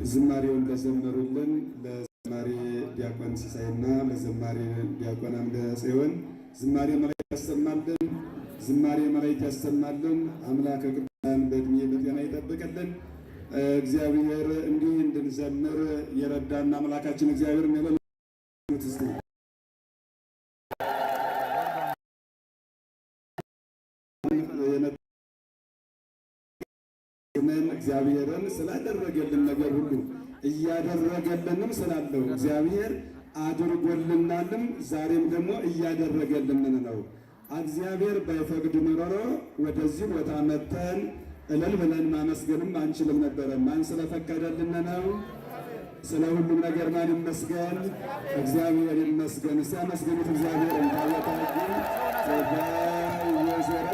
ዝማሬውን ለዘመሩልን ለዘማሪ ዲያቆን ሲሳይና ለዘማሪ ዲያቆን አምደ ጽዮን ዝማሬ መላእክት ያሰማልን፣ ዝማሬ መላእክት ያሰማልን። አምላከ ቅዱሳን በእድሜ በጤና ይጠብቅልን። እግዚአብሔር እንዲህ እንድንዘምር የረዳን አምላካችን እግዚአብሔር ነው። እግዚአብሔርን ስላደረገልን ነገር ሁሉ እያደረገልንም ስላለው እግዚአብሔር አድርጎልናልም ዛሬም ደግሞ እያደረገልን ነው። እግዚአብሔር ባይፈቅድ ኖሮ ወደዚህ ቦታ መተን እልል ብለን ማመስገንም አንችልም ነበረ። ማን ስለፈቀደልን ነው? ስለ ሁሉም ነገር ማን ይመስገን? እግዚአብሔር ይመስገን። ሲያመስገኑት እግዚአብሔርን ታወታጁ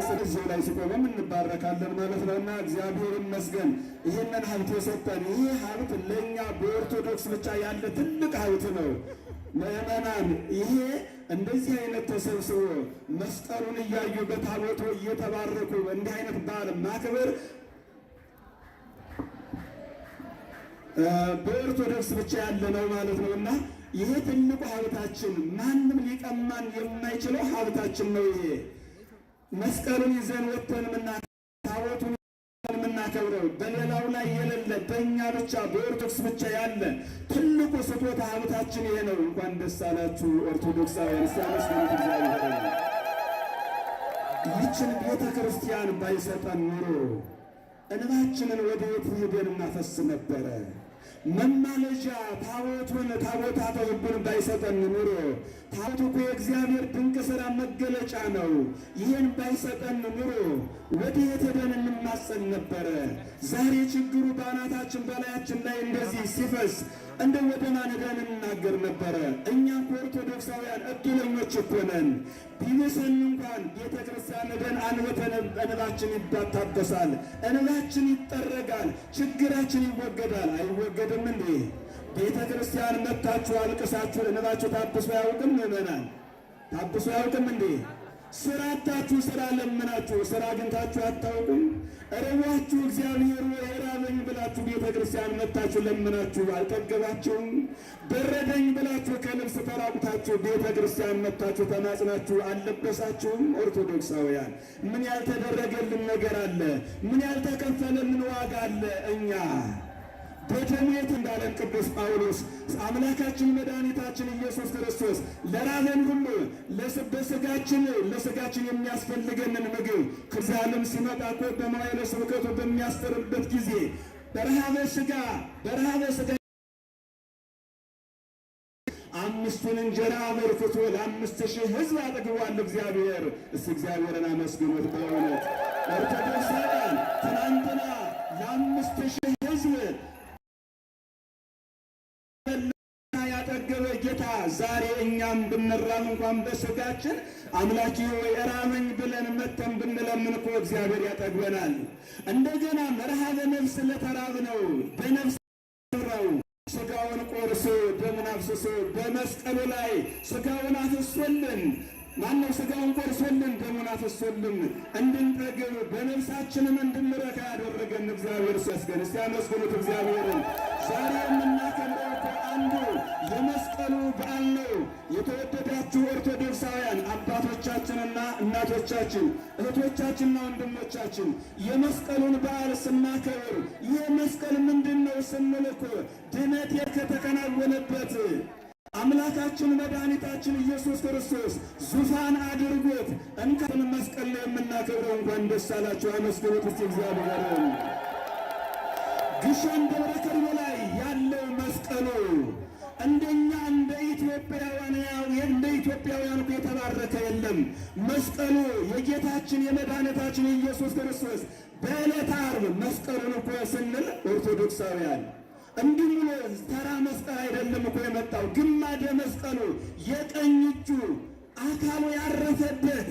ስለዚህ ላይ ሲቆመም እንባረካለን ማለት ነውና እግዚአብሔር ይመስገን። ይህንን ሀብት የሰጠን ይህ ሀብት ለእኛ በኦርቶዶክስ ብቻ ያለ ትልቅ ሀብት ነው። ምዕመናን ይሄ እንደዚህ አይነት ተሰብስቦ መስቀሉን እያዩ በታቦቱ እየተባረኩ እንዲህ አይነት በዓል ማክበር በኦርቶዶክስ ብቻ ያለ ነው ማለት ነውና ይሄ ትልቁ ሀብታችን ማንም ሊቀማን የማይችለው ሀብታችን ነው። ይሄ መስቀሉን ይዘን ወጥተን ታቦቱን የምናከብረው በሌላው ላይ የሌለ በእኛ ብቻ በኦርቶዶክስ ብቻ ያለ ትልቁ ስጦታ ሀብታችን ይሄ ነው። እንኳን ደስ አላችሁ ኦርቶዶክሳውያን። ሲያመስገኑት እግዚአብሔር ይህችን ቤተ ክርስቲያን ባይሰጠን ኑሮ እንባችንን ወደ የት ሄደን እናፈስ ነበረ? መማለጃ ታቦታተ ሕጉን ባይሰጠን ኑሮ ታቦቱ እኮ የእግዚአብሔር ድንቅ ሥራ መገለጫ ነው። ይህን ባይሰጠን ኑሮ ወደ የት ሄደን እንማጸን ነበረ? ዛሬ ችግሩ በአናታችን በላያችን ላይ እንደዚህ ሲፈስ እንደ ወደ ማን ሄደን እንናገር ነበረ? እኛም ኦርቶዶክሳውያን እድለኞች እኮ ነን። ቢመሰን እንኳን ቤተ ክርስቲያን ሄደን አንበተን እንባችን ይታበሳል፣ እንባችን ይጠረጋል፣ ችግራችን ይወገዳል። አይወገድም እንዴ? ቤተ ክርስቲያን መጥታችሁ አልቅሳችሁ እንባችሁ ታብሶ ያውቅም? ምዕመናን ታብሶ ያውቅም እንዴ? ስራ አጣችሁ ስራ ለምናችሁ ስራ አግኝታችሁ አታውቁም? እረዋችሁ እግዚአብሔር ወይ ራበኝ ብላችሁ ቤተ ክርስቲያን መጥታችሁ ለምናችሁ አልጠገባችሁም? በረደኝ ብላችሁ ከልብስ ተራቁታችሁ ቤተ ክርስቲያን መጥታችሁ ተማጽናችሁ አልለበሳችሁም? ኦርቶዶክሳውያን ምን ያልተደረገልን ነገር አለ? ምን ያልተከፈለልን ዋጋ አለ? እኛ በደሙ እንዳለን ቅዱስ ጳውሎስ አምላካችን መድኃኒታችን ኢየሱስ ክርስቶስ ለራበን ሁሉ ለስጋችን የሚያስፈልገንን ምግብ ከዚህ ዓለም ሲመጣ እኮ በመዋዕለ ስብከቱ በሚያስተርበት ጊዜ በረሃበ ሥጋ 5 እንጀራ አበርክቶ ለ5000 ሕዝብ አጠግቧል እግዚአብሔር። እስቲ እግዚአብሔርን አመስግኑት። በእውነት ኦርቶዶክሳውያን ትናንትና ለ5000 ሕዝብ ያጠገበ ጌታ ዛሬ እኛም ብንራብ እንኳን በሥጋችን አምላኬ ወይ ራበኝ ብለን መተን ብንለምን እኮ እግዚአብሔር ያጠግበናል። እንደገና ረሃበ ነፍስ ለተራብነው በነፍስ ራው ሥጋውን ቆርሶ ደሙን አፍስሶ በመስቀሉ ላይ ሥጋውን አፍሶልን ማነው ሥጋውን ቆርሶልን ደሙን አፍሶልን እንድንጠግብ በነፍሳችንም እንድንረካ ያደረገን እግዚአብሔር ይመስገን። እስቲ አመስግኑት እግዚአብሔርን። ዛሬ የምናከብረው አንዱ የመስቀሉ በዓል ነው። የተወደዳችሁ ኦርቶዶክሳውያን አባቶቻችንና እናቶቻችን፣ እህቶቻችንና ወንድሞቻችን የመስቀሉን በዓል ስናከብር ይህ መስቀል ምንድን ነው ስንል እኮ ድነት ከተከናወነበት አምላካችን መድኃኒታችን ኢየሱስ ክርስቶስ ዙፋን አድርጎት እንከን መስቀል ላይ የምናከብረው እንኳን ደስ አላችሁ። አመስግኑት እስቲ እግዚአብሔርን። ግሸን ደብረ ከርቤ ላይ ያለው መስቀሉ እንደኛ እንደ ኢትዮጵያውያን የተባረከ የለም። መስቀሉ የጌታችን የመድኃኒታችን ኢየሱስ ክርስቶስ በዕለተ ዓርብ መስቀሉን እኮ ስንል ኦርቶዶክሳውያን እንዲህ ብሎ ተራ መስቀል አይደለም እኮ የመጣው። ግማደ መስቀሉ የቀኝ እጁ አካሉ ያረፈበት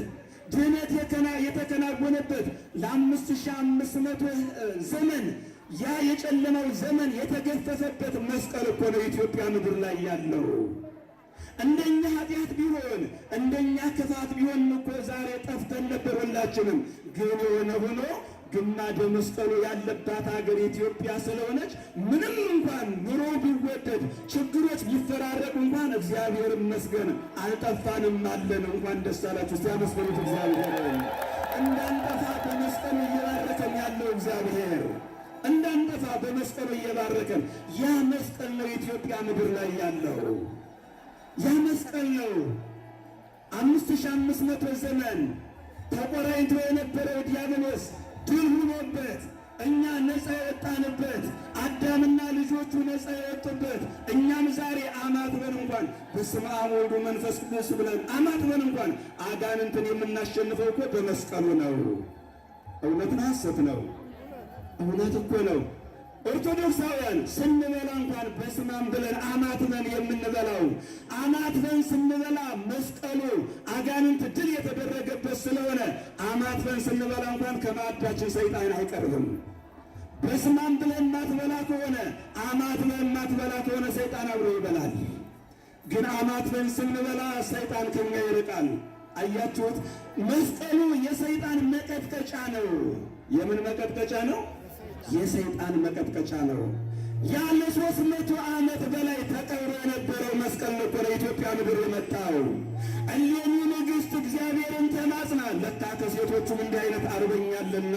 ድነት የተከናወነበት ለ5500 ዘመን ያ የጨለማው ዘመን የተገፈፈበት መስቀል እኮ ነው ኢትዮጵያ ምድር ላይ ያለው። እንደኛ ኃጢአት ቢሆን እንደኛ ክፋት ቢሆን እኮ ዛሬ ጠፍተን ነበር ሁላችንም። ግን የሆነ ሆኖ ግማደ መስቀሉ ያለባት ሀገር ኢትዮጵያ ስለሆነች ምንም እንኳን ብንወደድ ችግሮች ቢፈራረቁ እንኳን እግዚአብሔር ይመስገን አልጠፋንም አለን። እንኳን ደስ አላችሁ። እስቲ አመስግኑት እግዚአብሔር። እንዳንጠፋ በመስቀሉ እየባረከን ያለው እግዚአብሔር እንዳንጠፋ በመስቀሉ እየባረከን፣ ያ መስቀል ነው ኢትዮጵያ ምድር ላይ ያለው። ያ መስቀል ነው 5500 ዘመን ተቆራኝቶ የነበረው ዲያብሎስ ድል ሆኖበት እኛ ነፃ የወጣንበት፣ አዳምና ልጆቹ ነፃ የወጡበት፣ እኛም ዛሬ አማትበን እንኳን በስመ አብ ወወልድ ወመንፈስ ቅዱስ ብለን አማትበን እንኳን አጋንንትን የምናሸንፈው እኮ በመስቀሉ ነው። እውነት ነው ሐሰት ነው? እውነት እኮ ነው። ኦርቶዶክሳውያን ስንበላ እንኳን በስማም ብለን አማትበን የምንበላው፣ አማትበን ስንበላ መስቀሉ አጋንንት ድል የተደረገበት ስለሆነ አማትበን ስንበላ እንኳን ከማዕዳችን ሰይጣን አይቀርብም። በስማም ብለን ማትበላ ከሆነ አማትበን ማትበላ ከሆነ ሰይጣን አብሮ ይበላል። ግን አማትበን ስንበላ ሰይጣን ከኛ ይርቃል። አያችሁት? መስቀሉ የሰይጣን መቀጥቀጫ ነው። የምን መቀጥቀጫ ነው? የሰይጣን መቀጥቀጫ ነው። ያለ 300 ዓመት በላይ ተቀብሮ የነበረው መስቀል ነበር ኢትዮጵያ ምድር የመጣው። እሌኒ ንግሥት እግዚአብሔርን ተማጽና፣ ለካ ከሴቶቹም እንዲህ አይነት አርበኛ አለና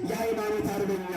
የሃይማኖት አርበኛ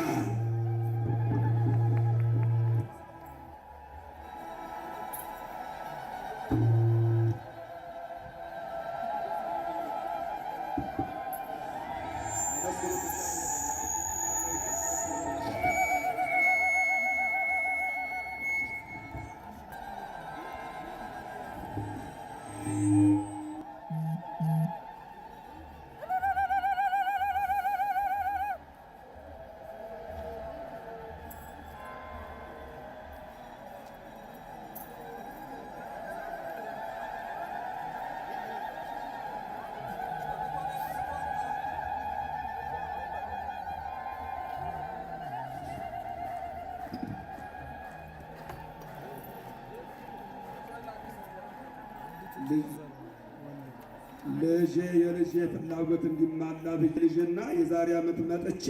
ልጄ የልጄ ፍላጎት እንዲሟላ ልጅና የዛሬ ዓመት መጥቼ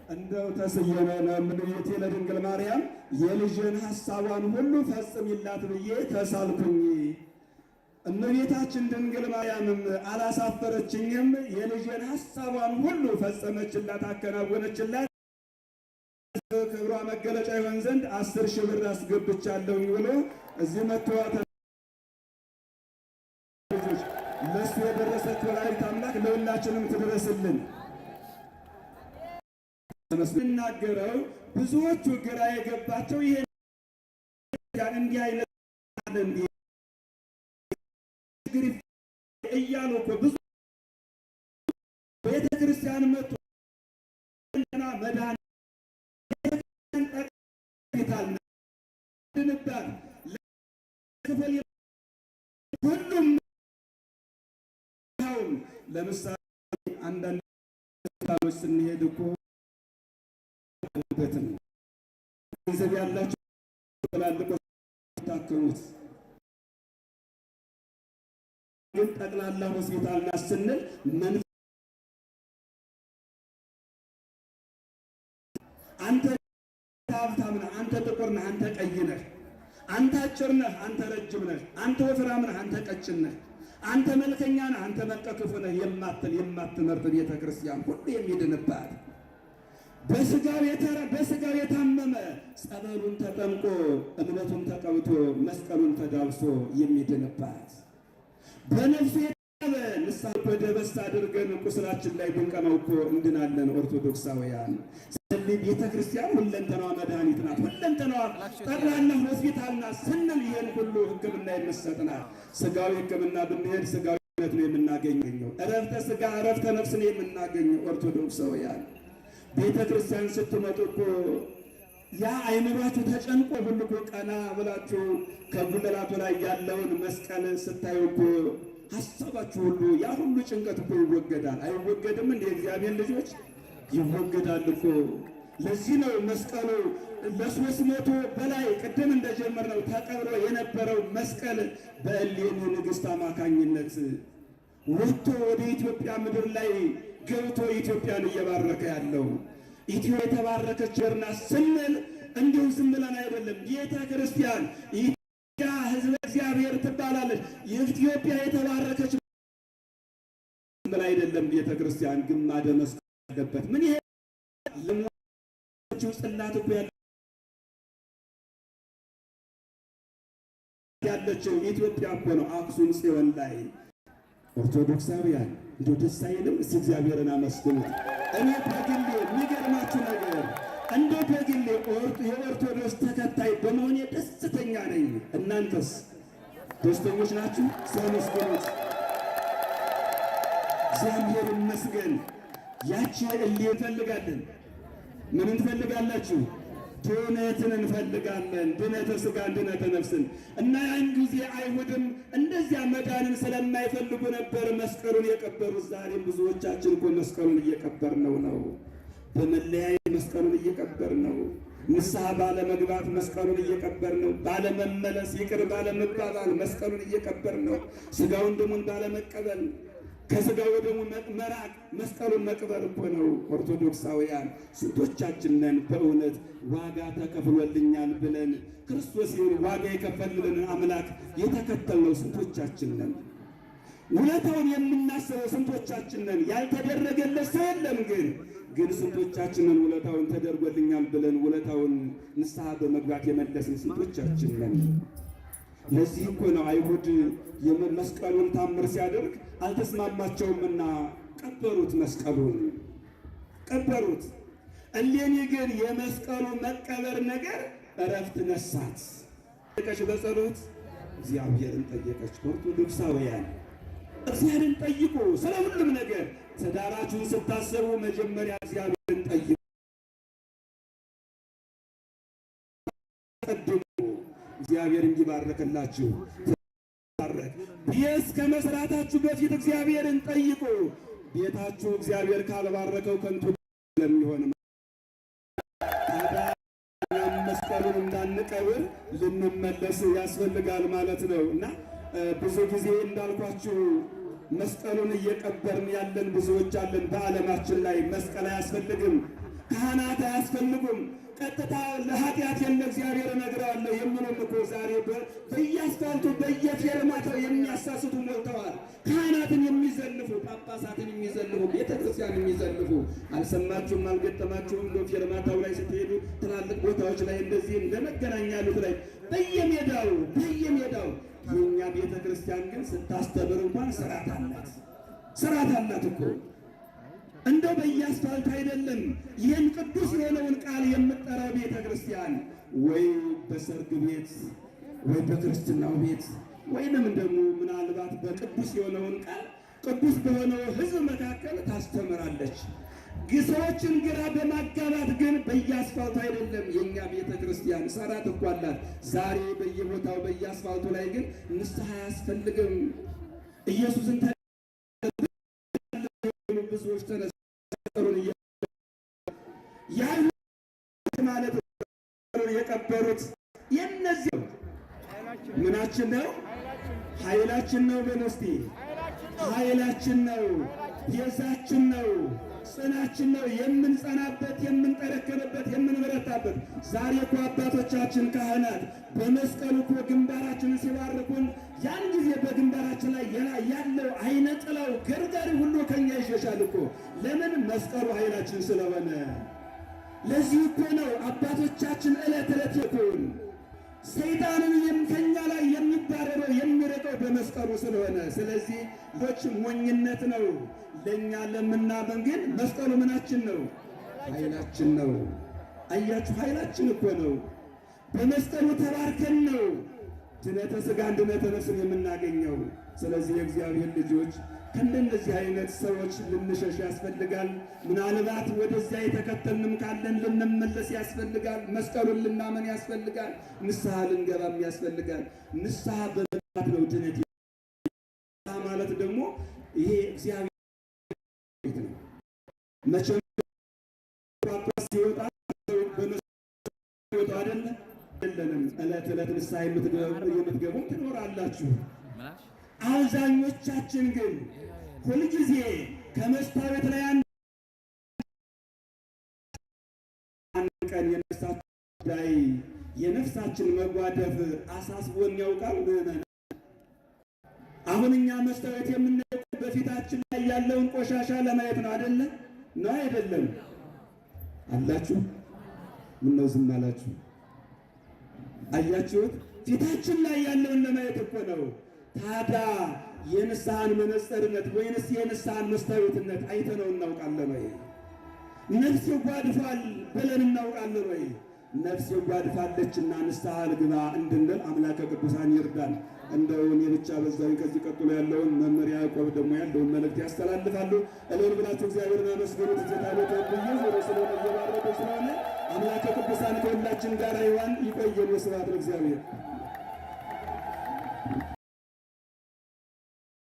እንደው ተስየነ ለእመቤቴ ለድንግል ማርያም የልጄን ሐሳቧን ሁሉ ፈጽሚላት ብዬ ተሳልኩኝ። እመቤታችን ድንግል ማርያምም አላሳፈረችኝም። የልጄን ሐሳቧን ሁሉ ፈጸመችላት፣ አከናወነችላት። ክብሯ መገለጫ ይሆን ዘንድ 10,000 ብር አስገብቻለሁኝ ብሎ እዚህ መጥተዋል። ለሱ የደረሰች ወላዲተ አምላክ ለሁላችንም ትድረስልን። የምናገረው ብዙዎቹ ግራ የገባቸው ይሄ እንዲህ አይነት እያሉ እኮ ብዙ ቤተ ክርስቲያን መጥቶ መድኃኒት ሁሉም ለምሳሌ አንዳንድ ቦታዎች ስንሄድ እኮ ገንዘብ ያላቸው ትላልቆች ታከሙት፣ ግን ጠቅላላ ሆስፒታል ናት ስንል አንተ ሀብታም ነህ፣ አንተ ጥቁር ነህ፣ አንተ ቀይ ነህ፣ አንተ አጭር ነህ፣ አንተ ረጅም ነህ፣ አንተ ወፍራም ነህ፣ አንተ ቀጭን ነህ፣ አንተ መልከኛ ነህ፣ አንተ መቀክፉ ነህ የማትመርጥ ቤተ ክርስቲያን ሁሉ የሚድንባት በስጋው የታመመ ጸበሉን ተጠምቆ እምነቱን ተቀብቶ መስቀሉን ተዳብሶ የሚድንባት በነፍሱ የታመመ ንስሐ በደበስት አድርገን ቁስላችን ላይ ብንቀመው እኮ እንድናለን። ኦርቶዶክሳውያን ስለዚህ ቤተ ክርስቲያን ሁለንተናዋ መድኃኒት ናት፣ ሁለንተናዋ ጠቅላላ ሆስፒታል ናት ስንል ይህን ሁሉ ሕክምና የምትሰጥናት። ስጋዊ ሕክምና ብንሄድ ስጋዊነት ነው የምናገኘው፣ እረፍተ ስጋ እረፍተ ነፍስ ነው የምናገኘው። ኦርቶዶክሳውያን ቤተ ክርስቲያን ስትመጡ እኮ ያ አይምሯችሁ ተጨንቆ ሁሉ እኮ ቀና ብላችሁ ከጉልላቱ ላይ ያለውን መስቀል ስታዩ እኮ ሐሳባችሁ ሁሉ ያ ሁሉ ጭንቀት እኮ ይወገዳል። አይወገድም? እንደ እግዚአብሔር ልጆች ይወገዳል እኮ። ለዚህ ነው መስቀሉ ለ300 በላይ ቅድም እንደጀመርነው ተቀብሮ የነበረው መስቀል በእሌኒ ንግሥት አማካኝነት ወጥቶ ወደ ኢትዮጵያ ምድር ላይ ገብቶ ኢትዮጵያን እየባረከ ያለው። ኢትዮጵያ የተባረከች ጀርና ስንል እንዲሁ ዝም ብለን አይደለም። ቤተ ክርስቲያን ኢትዮጵያ ሕዝበ እግዚአብሔር ትባላለች። ኢትዮጵያ የተባረከች ብላ አይደለም። ቤተ ክርስቲያን ግማደ መስቀል ያለበት ምን ይሄ ለሞቹ ጽላት እኮ ያለችው ኢትዮጵያ እኮ ነው። አክሱም ጽዮን ላይ ኦርቶዶክሳውያን እንደው ደስ አይልም? እስቲ እግዚአብሔርን አመስግኑት። እኔ በግሌ የሚገርማችሁ ነገር እንደው በግሌ የኦርቶዶክስ ተከታይ በመሆኔ ደስተኛ ነኝ። እናንተስ ደስተኞች ናችሁ? ሲያመስግኑት እግዚአብሔር ይመስገን። ያቺ እልል እንፈልጋለን። ምን እንፈልጋላችሁ? ድነትን እንፈልጋለን። ድነተ ሥጋን ድነተ ነፍስን እና ያን ጊዜ አይሁድም እንደዚያ መዳንን ስለማይፈልጉ ነበር መስቀሉን የቀበሩት። ዛሬም ብዙዎቻችን እኮ መስቀሉን እየቀበርነው ነው። በመለያየት መስቀሉን እየቀበርነው፣ ንስሐ ባለመግባት መስቀሉን እየቀበርነው፣ ባለመመለስ ይቅር ባለመባባል መስቀሉን እየቀበርነው፣ ሥጋውን ደሙን ባለመቀበል ከሥጋው ወደሙ መራቅ መስቀሉን መቅበር እኮ ነው። ኦርቶዶክሳውያን ስንቶቻችን ነን በእውነት ዋጋ ተከፍሎልኛል ብለን ክርስቶስ ይሁን ዋጋ የከፈልልን አምላክ የተከተልነው ስንቶቻችን ነን? ውለታውን የምናስበው ስንቶቻችን ነን? ያልተደረገለት ሰው የለም። ግን ስንቶቻችንን ውለታውን ተደርጎልኛል ብለን ውለታውን ንስሐ በመግባት የመለስን ስንቶቻችን ነን? ለዚህ እኮ ነው አይሁድ የመስቀሉን ታምር ሲያደርግ አልተስማማቸውምና ቀበሩት፣ መስቀሉን ቀበሩት። እሌኒ ግን የመስቀሉ መቀበር ነገር እረፍት ነሳት። ጠየቀች፣ በጸሎት እግዚአብሔርን ጠየቀች። ኦርቶዶክሳውያን እግዚአብሔርን ጠይቁ ስለ ሁሉም ነገር። ትዳራችሁን ስታሰቡ መጀመሪያ እግዚአብሔርን ጠይቁ። እግዚአብሔር እንዲባርክላችሁ ቤት ከመስራታችሁ በፊት እግዚአብሔርን ጠይቁ። ቤታችሁ እግዚአብሔር ካልባረከው ከንቱ ለሚሆን መስቀሉን እንዳንቀብር ልንመለስ ያስፈልጋል ማለት ነው። እና ብዙ ጊዜ እንዳልኳችሁ መስቀሉን እየቀበርን ያለን ብዙዎች አለን። በዓለማችን ላይ መስቀል አያስፈልግም፣ ካህናት አያስፈልጉም። ቀጥታ ለኃጢአት የለ እግዚአብሔር እነግረዋለሁ የምንም እኮ ዛሬ በየአስፋልቱ በየፌርማታው የሚያሳስቱ ሞልተዋል። ካህናትን የሚዘልፉ፣ ጳጳሳትን የሚዘልፉ፣ ቤተክርስቲያን የሚዘልፉ አልሰማችሁም? አልገጠማችሁም? ፌርማታው ላይ ስትሄዱ ትላልቅ ቦታዎች ላይ እንደዚህ እንደ መገናኛ ያሉት ላይ በየሜዳው የእኛ ቤተክርስቲያን ግን ስታስተምር እንኳን ስርዓት አላት። ስርዓት አላት እኮ እንደው በየአስፋልት አይደለም። ይህን ቅዱስ የሆነውን ቃል የምጠራው ቤተ ክርስቲያን ወይ በሰርግ ቤት ወይ በክርስትናው ቤት ወይንም ደግሞ ምናልባት በቅዱስ የሆነውን ቃል ቅዱስ በሆነው ሕዝብ መካከል ታስተምራለች። ሰዎችን ግራ በማጋባት ግን በየአስፋልቱ አይደለም። የእኛ ቤተ ክርስቲያን ሰራት እኮ አላት። ዛሬ በየቦታው በየአስፋልቱ ላይ ግን ንስሐ አያስፈልግም። ኢየሱስን ብዙዎች ተነስተሩን ማለት የቀበሩት የነዚህ ምናችን ነው? ኃይላችን ነው። በነስቲ ኃይላችን ነው፣ ቤዛችን ነው፣ ጽናችን ነው። የምንጸናበት፣ የምንጠረከርበት፣ የምንበረታበት። ዛሬ እኮ አባቶቻችን ካህናት በመስቀሉ እኮ ግንባራችንን ሲባርኩን ያን ጊዜ በግንባራችን ላይ ያለው አይነ ጥላው ገርጋሪ ሁሉ ከኛ ይሸሻል እኮ። ለምን? መስቀሉ ኃይላችን ስለሆነ። ለዚህ እኮ ነው አባቶቻችን ዕለት ዕለት ይኩን ሰይጣንን ከኛ ላይ የሚባረረው የሚረቀው በመስቀሉ ስለሆነ። ስለዚህ ሎች ሞኝነት ነው ለኛ ለምናምን፣ ግን መስቀሉ ምናችን ነው? ኃይላችን ነው። አያችሁ፣ ኃይላችን እኮ ነው። በመስቀሉ ተባርከን ነው ድነተ ሥጋን ድነተ ነፍስን የምናገኘው። ስለዚህ የእግዚአብሔር ልጆች ከእንደነዚህ አይነት ሰዎች ልንሸሽ ያስፈልጋል። ምናልባት ወደዚያ የተከተልንም ካለን ልንመለስ ያስፈልጋል። መስቀሉን ልናመን ያስፈልጋል። ንስሐ ልንገባም ያስፈልጋል። ንስሐ በመግባት ነው ድነት ማለት ደግሞ ይሄ እግዚአብሔር ነው። መቼም ጳጳስ ሲወጣ በነሱ አይደለ የለንም። ዕለት ዕለት ንስሐ የምትገቡ ትኖራላችሁ። አብዛኞቻችን ግን ሁልጊዜ ከመስታወት ላይ አንድ ቀን የነሳችሁ ጉዳይ የነፍሳችን መጓደፍ አሳስቦን ያውቃል? አሁን እኛ መስታወት የምናየው በፊታችን ላይ ያለውን ቆሻሻ ለማየት ነው አይደለ? ነው አይደለም? አላችሁ? ምን ነው ዝም አላችሁ? አያችሁት? ፊታችን ላይ ያለውን ለማየት እኮ ነው። ታዲያ የንስሐን መነጽርነት ወይንስ የንስሐን መስታወትነት አይተነው እናውቃለን ወይ? ነፍሴ ጓድፏል ብለን እናውቃለን ወይ? ነፍሴ ጓድፋለችና ንስሐ ልግባ እንድንል አምላከ ቅዱሳን ይርዳን። እንደው እኔ ብቻ በዛው ከዚህ ቀጥሎ ያለውን መምህር ያዕቆብ ደግሞ ያለውን መልእክት ያስተላልፋሉ። እልል ብላችሁ እግዚአብሔርን አመስግኑት። ዘታሎት ወልዩ ወደ ስለሆነ እየባረከ ስለሆነ አምላከ ቅዱሳን ከሁላችን ጋር ይዋን ይቆየን። ወስብሐት ለእግዚአብሔር።